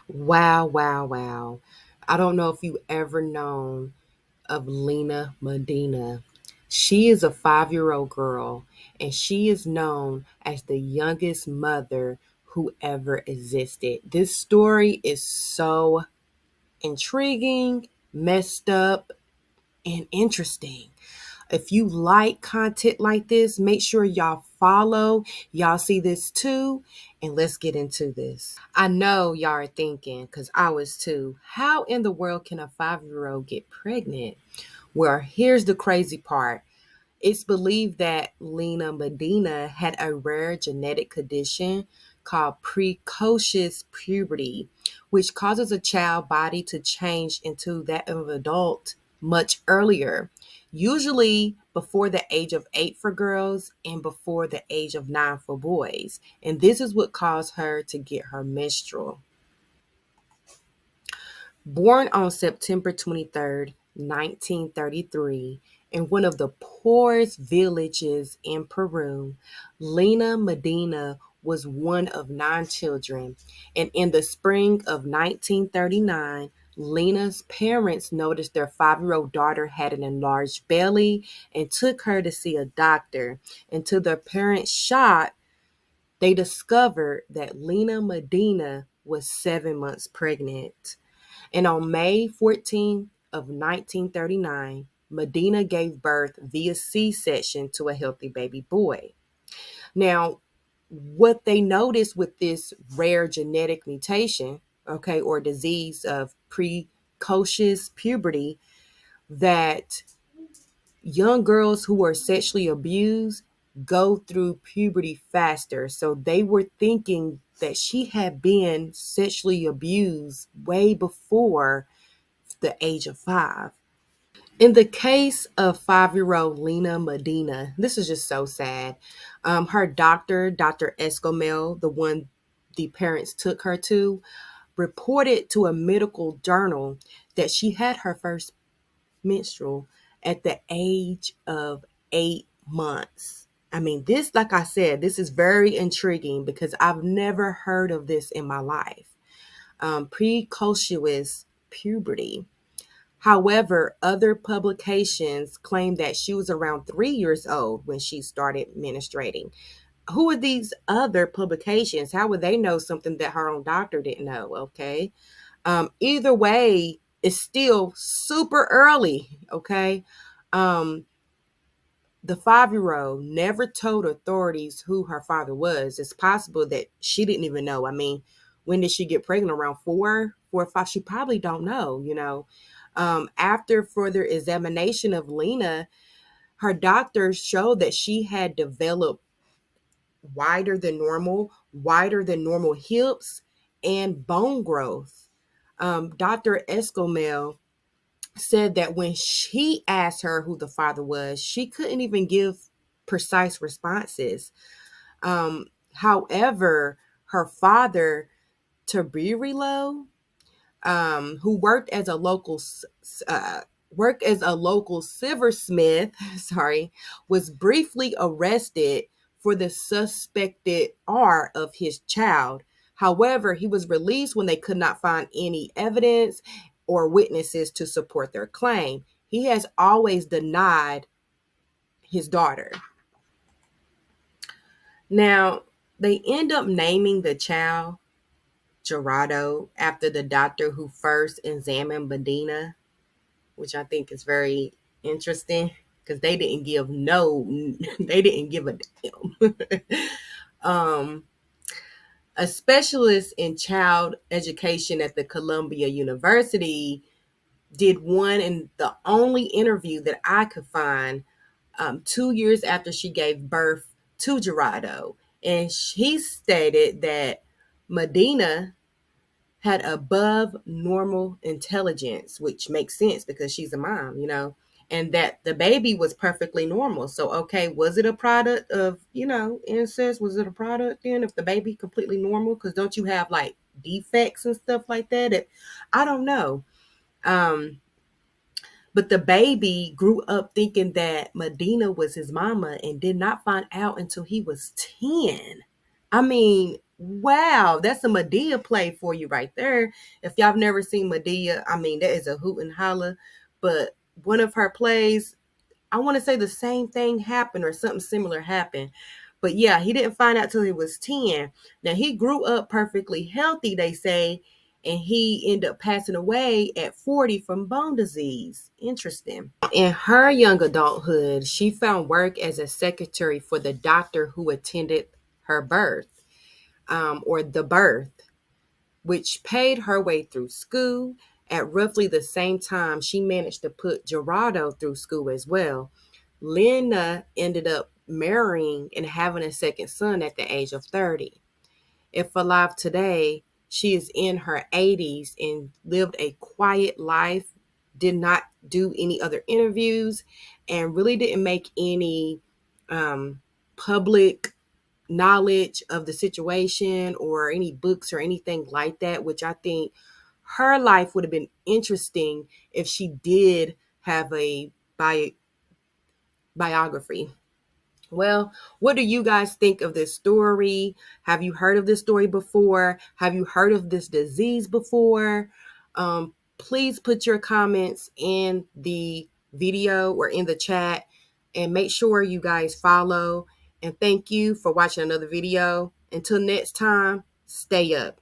Wow, wow, wow. I don't know if you ever known of Lena Medina. She is a 5-year-old girl, and she is known as the youngest mother who ever existed. This story is so intriguing, messed up, and interesting. If you like content like this, make sure y'all follow. Y'all see this too. And let's get into this. I know y'all are thinking, because I was too, how in the world can a 5-year-old get pregnant? Well, here's the crazy part. It's believed that Lena Medina had a rare genetic condition called precocious puberty, which causes a child body to change into that of an adult much earlier, usually before the age of 8 for girls and before the age of 9 for boys. And this is what caused her to get her menstrual. Born on September 23rd, 1933, in one of the poorest villages in Peru, Lena Medina was one of 9 children. And in the spring of 1939, Lena's parents noticed their 5-year-old daughter had an enlarged belly and took her to see a doctor. And to their parents' shock, they discovered that Lena Medina was 7 months pregnant. And on May 14th of 1939, Medina gave birth via C-section to a healthy baby boy. Now, what they noticed with this rare genetic mutation, okay, or disease of precocious puberty, that young girls who are sexually abused go through puberty faster. So they were thinking that she had been sexually abused way before the age of 5. In the case of 5-year-old Lena Medina, this is just so sad. Her doctor, Dr. Escomel, the one the parents took her to, reported to a medical journal that she had her first menstrual at the age of 8 months. I mean, this, like I said, this is very intriguing because I've never heard of this in my life. Precocious puberty. However, other publications claim that she was around 3 years old when she started menstruating. Who are these other publications? How would they know something that her own doctor didn't know? Okay. Either way, it's still super early. Okay. Um, the 5-year-old never told authorities who her father was. It's possible that she didn't even know. I mean, when did she get pregnant? Around 4 or 5? She probably don't know. After further examination of Lena, her doctors showed that she had developed wider than normal hips and bone growth. Dr. Escomel said that when she asked her who the father was, she couldn't even give precise responses. However, her father, Tabirilo, who worked as a local silversmith, sorry, was briefly arrested for the suspected R of his child. However, he was released when they could not find any evidence or witnesses to support their claim. He has always denied his daughter. Now, they end up naming the child Gerardo after the doctor who first examined Medina, which I think is very interesting because they didn't give no, they didn't give a damn. um, a specialist in child education at the Columbia University did one and the only interview that I could find 2 years after she gave birth to Gerardo. And she stated that Medina had above normal intelligence, which makes sense because she's a mom, and that the baby was perfectly normal. So, okay, was it a product of, incest? Was it a product then if the baby completely normal? Because don't you have like defects and stuff like that? I don't know. Um, but the baby grew up thinking that Medina was his mama and did not find out until he was 10. I mean, Wow, that's a Medea play for you right there. If y'all have never seen Medea, I mean, that is a hoot and holler. But one of her plays, I want to say the same thing happened or something similar happened. But yeah, he didn't find out till he was 10. Now, he grew up perfectly healthy, they say, and he ended up passing away at 40 from bone disease. Interesting. In her young adulthood, she found work as a secretary for the doctor who attended her birth, or the birth, which paid her way through school. At roughly the same time, she managed to put Gerardo through school as well. Lina ended up marrying and having a second son at the age of 30. If alive today, she is in her 80s and lived a quiet life, did not do any other interviews, and really didn't make any public knowledge of the situation or any books or anything like that, which I think her life would have been interesting if she did have a biography. Well, what do you guys think of this story? Have you heard of this story before? Have you heard of this disease before? Please put your comments in the video or in the chat, and make sure you guys follow. And thank you for watching another video. Until next time, stay up.